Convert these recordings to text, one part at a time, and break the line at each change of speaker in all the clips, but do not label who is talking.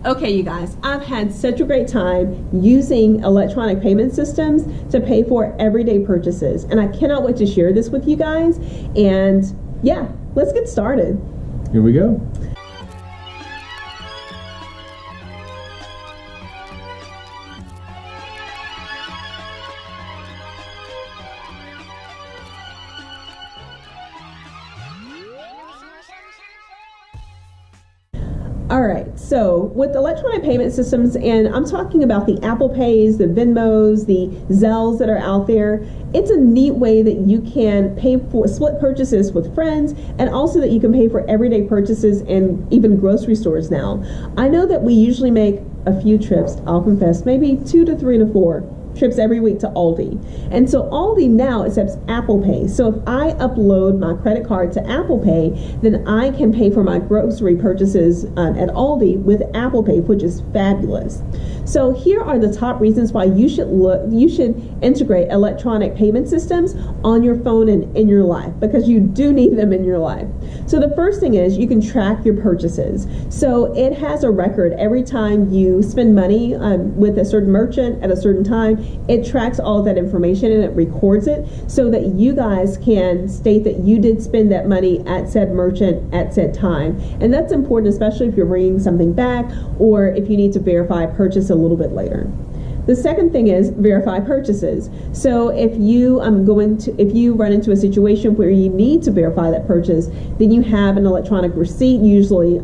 Okay, you guys, I've had such a great time using electronic payment systems to pay for everyday purchases, and I cannot wait to share this with you guys. And yeah, let's get started.
Here we go.
All right, so with electronic payment systems, and I'm talking about the Apple Pays, the Venmos, the Zelles that are out there, it's a neat way that you can pay for split purchases with friends, and also that you can pay for everyday purchases in even grocery stores now. I know that we usually make a few trips, I'll confess, maybe 2 to 3 to 4 trips every week to Aldi. And so Aldi now accepts Apple Pay. So if I upload my credit card to Apple Pay, then I can pay for my grocery purchases at Aldi with Apple Pay, which is fabulous. So here are the top reasons why you should integrate electronic payment systems on your phone and in your life, because you do need them in your life. So the first thing is you can track your purchases. So it has a record every time you spend money with a certain merchant at a certain time. It tracks all of that information and it records it so that you guys can state that you did spend that money at said merchant at said time. And that's important, especially if you're bringing something back or if you need to verify a purchase a little bit later. The second thing is verify purchases. So if you run into a situation where you need to verify that purchase, then you have an electronic receipt, usually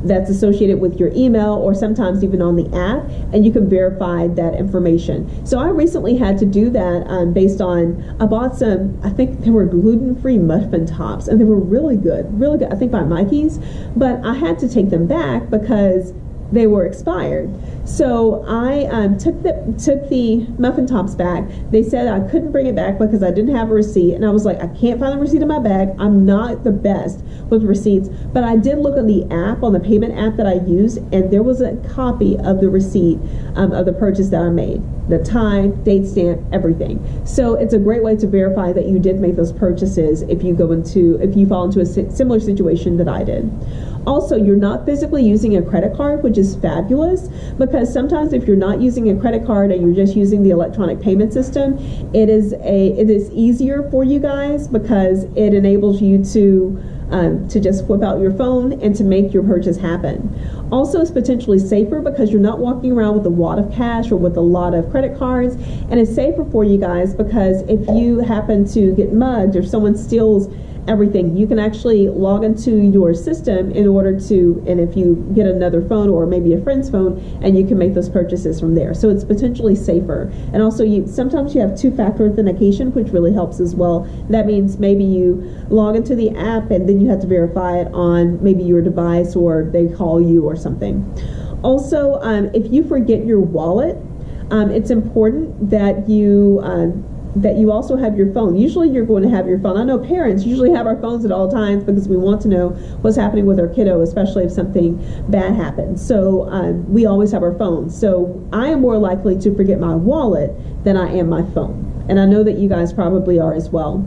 that's associated with your email or sometimes even on the app, and you can verify that information. So I recently had to do that based on, I bought some, I think they were gluten-free muffin tops, and they were really good, I think by Mikey's, but I had to take them back because they were expired. So I took the muffin tops back. They said I couldn't bring it back because I didn't have a receipt, and I was like, I can't find the receipt in my bag. I'm not the best with receipts, but I did look on the app, on the payment app that I use, and there was a copy of the receipt of the purchase that I made, the time, date stamp, everything. So it's a great way to verify that you did make those purchases if you fall into a similar situation that I did. Also, you're not physically using a credit card, which is fabulous, because sometimes if you're not using a credit card and you're just using the electronic payment system, it is easier for you guys because it enables you to just whip out your phone and to make your purchase happen. Also, it's potentially safer because you're not walking around with a wad of cash or with a lot of credit cards, and it's safer for you guys because if you happen to get mugged or someone steals everything, you can actually log into your system and if you get another phone or maybe a friend's phone, and you can make those purchases from there. So it's potentially safer. And also sometimes you have two-factor authentication, which really helps as well. That means maybe you log into the app and then you have to verify it on maybe your device or they call you or something. Also, if you forget your wallet, it's important that you also have your phone. Usually you're going to have your phone. I know parents usually have our phones at all times because we want to know what's happening with our kiddo, especially if something bad happens. So we always have our phones. So I am more likely to forget my wallet than I am my phone. And I know that you guys probably are as well.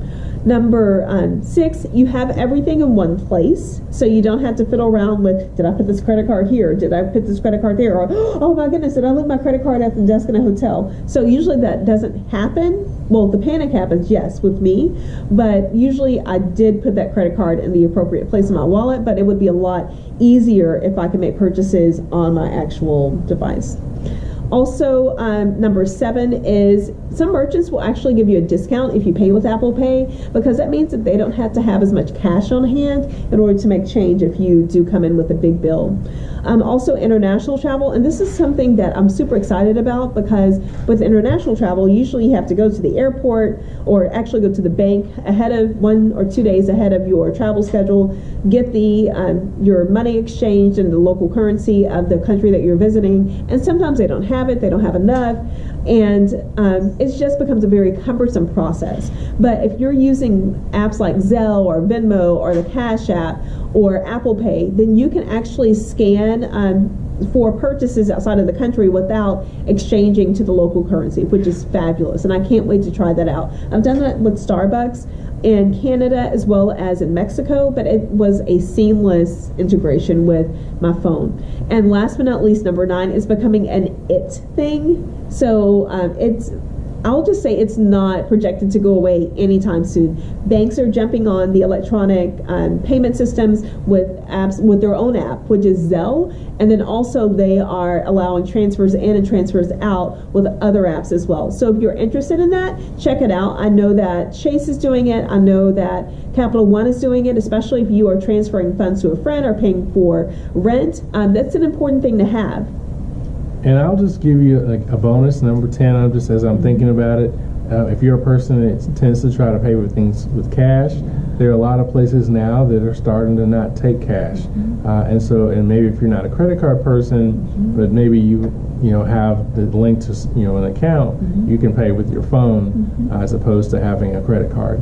Number 6, you have everything in one place, so you don't have to fiddle around with, did I put this credit card here? Did I put this credit card there? Or, oh my goodness, did I leave my credit card at the desk in a hotel? So usually that doesn't happen. Well, the panic happens, yes, with me, but usually I did put that credit card in the appropriate place in my wallet, but it would be a lot easier if I could make purchases on my actual device. Also, number 7 is some merchants will actually give you a discount if you pay with Apple Pay, because that means that they don't have to have as much cash on hand in order to make change if you do come in with a big bill. Also, international travel, and this is something that I'm super excited about because with international travel, usually you have to go to the airport or actually go to the bank ahead of 1 or 2 days ahead of your travel schedule, get your money exchanged in the local currency of the country that you're visiting, and sometimes they don't have it, they don't have enough, and it just becomes a very cumbersome process. But if you're using apps like Zelle or Venmo or the Cash App or Apple Pay, then you can actually scan for purchases outside of the country without exchanging to the local currency, which is fabulous, and I can't wait to try that out. I've done that with Starbucks. in Canada as well as in Mexico, but it was a seamless integration with my phone. And last but not least, number 9 is becoming an it thing. So I'll just say it's not projected to go away anytime soon. Banks are jumping on the electronic payment systems with apps, with their own app, which is Zelle, and then also they are allowing transfers in and transfers out with other apps as well. So if you're interested in that, check it out. I know that Chase is doing it. I know that Capital One is doing it, especially if you are transferring funds to a friend or paying for rent. That's an important thing to have.
And I'll just give you a bonus, number 10, as I'm thinking about it. If you're a person that tends to try to pay with things with cash, there are a lot of places now that are starting to not take cash. And maybe if you're not a credit card person, but maybe you have the link to an account, you can pay with your phone as opposed to having a credit card.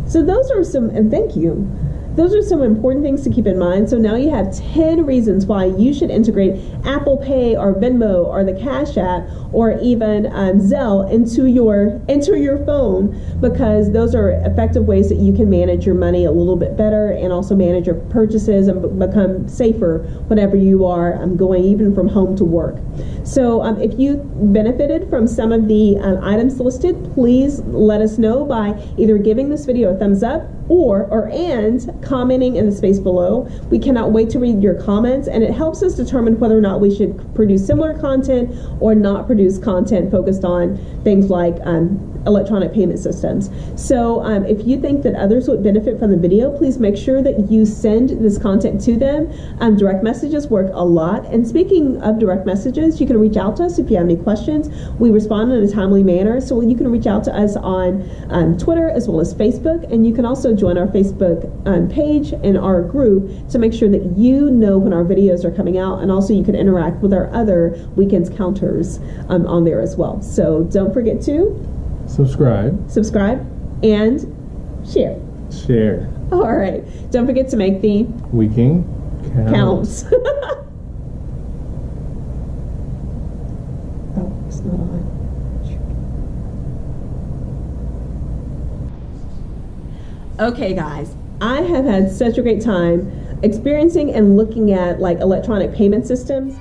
So those are some, and thank you. Those are some important things to keep in mind. So now you have 10 reasons why you should integrate Apple Pay or Venmo or the Cash App or even Zelle into your phone, because those are effective ways that you can manage your money a little bit better and also manage your purchases and become safer whenever you are going even from home to work. So if you benefited from some of the items listed, please let us know by either giving this video a thumbs up and commenting in the space below. We cannot wait to read your comments, and it helps us determine whether or not we should produce similar content or not produce content focused on things like electronic payment systems. So if you think that others would benefit from the video, please make sure that you send this content to them. Direct messages work a lot. And speaking of direct messages, you can reach out to us if you have any questions. We respond in a timely manner, so you can reach out to us on Twitter as well as Facebook, and you can also join our Facebook page and our group to make sure that you know when our videos are coming out, and also you can interact with our other Weekends Counters on there as well. So don't forget to
subscribe,
and share. All right. Don't forget to make the
Weekend Counts.
Oh, it's not on. Okay, guys, I have had such a great time experiencing and looking at electronic payment systems.